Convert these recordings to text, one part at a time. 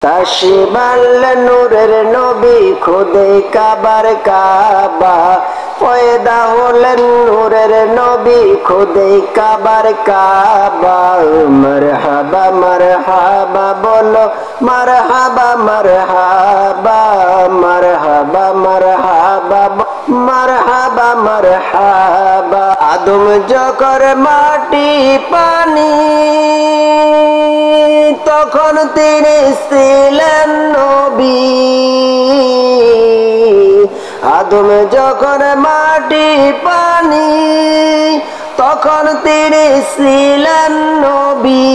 তাশিবাল নূরের নবী খুদে কাবার কাবা পয়দা হলেন নূরের নবী খুদে কাবার কাবা মারহাবা মারহাবা বলো মারহাবা মারহাবা মারহাবা মারহাবা মারহাবা মারহাবা আদম যখন মাটি পানি তখন তিনি ছিলেন নবী আদম যখন মাটি পানি তখন তিনি ছিলেন নবী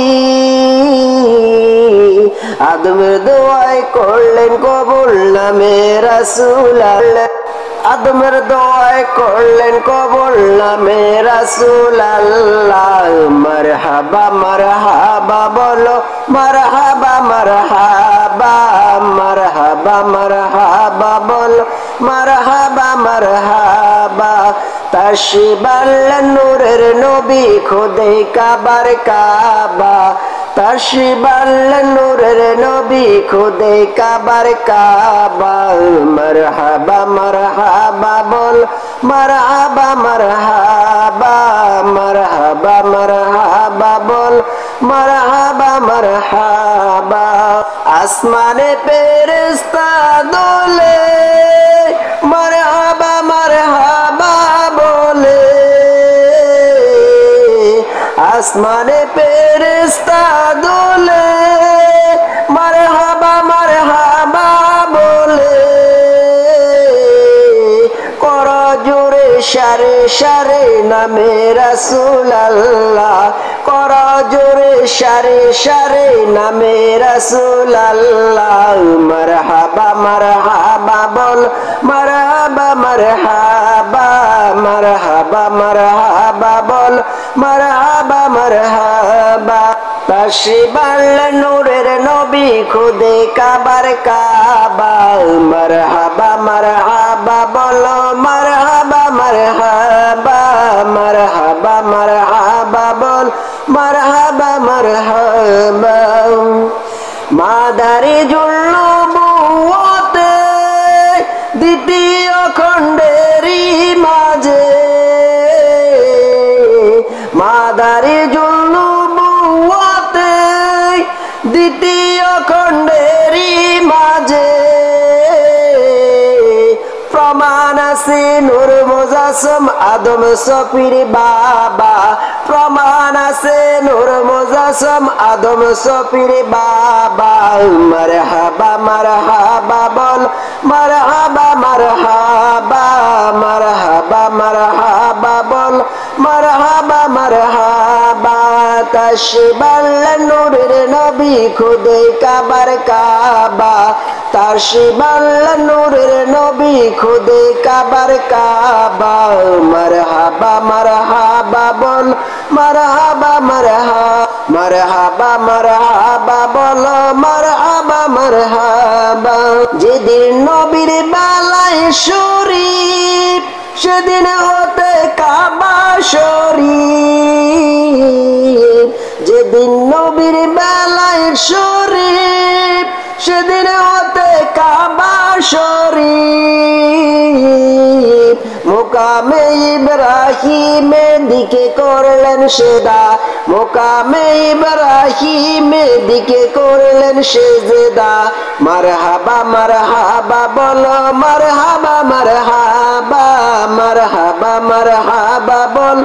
আদমের দোয়ায় করলেন কবুল নামে রাসূল আদমের দোয়ায় করলেন কবুল নামে রাসূল আল্লাহ মারহাবা মারহাবা বলো মারহাবা মারহাবা মারহাবা মারহাবা বলো মারহাবা মারহাবা তাশিবাল নূরের নবী খুদে কাবার কাবা তাশিবাল নূরের নবী খুদে কাবার কাবা মারহাবা মারহাবা বল মারহাবা মারহাবা মারহাবা মারহাবা বল মারহাবা মারহাবা আসমানে ফেরেশতা দোলে মারহাবা মারহাবা বলে আসমানে ফেরেশতা দোলে মারহাবা মারহাবা বলে কর জোরে সারে সারে নামে রাসূল আল্লাহ কর জোরে সারে সারে নামে রাসূল আল্লাহ মারহাবা মারহাবা বল মারহাবা মারহাবা মারহাবা মারহাবা বল মারহাবা মারহাবা তাশিবাল নূরের নবী খুদে কাবার কাবা মারহাবা মারহাবা বলো মারহাবা মারহাবা মারহাবা মারহাবা বল মারহাবা মারহাবা মাদারিজুল নবুওয়াতে দ্বিতীয় খণ্ডেরই মাঝে মাদারিজুল নবুওয়াতে দ্বিতীয় খণ্ডেরই মাঝে প্রমাণ আছে নূর মুজাসম আদম সফির বাবা প্রমাণ আছে নূর মুজাসম আদম সফির বাবা মারহাবা মারহাবা বল মারহাবা মারহাবা মারহাবা মারহাবা বল মারহাবা মারহাবা তাশিবাল নূরের নবী খুদে কাবার কাবা তাশিবাল নূরের নবী খুদে কাবার কাবা মারহাবা মারহাবা বল মারহাবা মারহাবা মারহাবা বল মারহাবা মারহাবা যেদিন নবীর বেলায় শরীফ সেদিন হতে কাবা শরীফ যেদিন নবীর বেলায় শরীফ সেদিন হতে কাবা শরীফ মুকামে ইব্রাহিমের দিকে করলেন সেদা মুকামে ইব্রাহিমের দিকে করলেন সেজদা মারহাবা মারহাবা বলো মারহাবা মারহাবা মারহাবা মারহাবা বল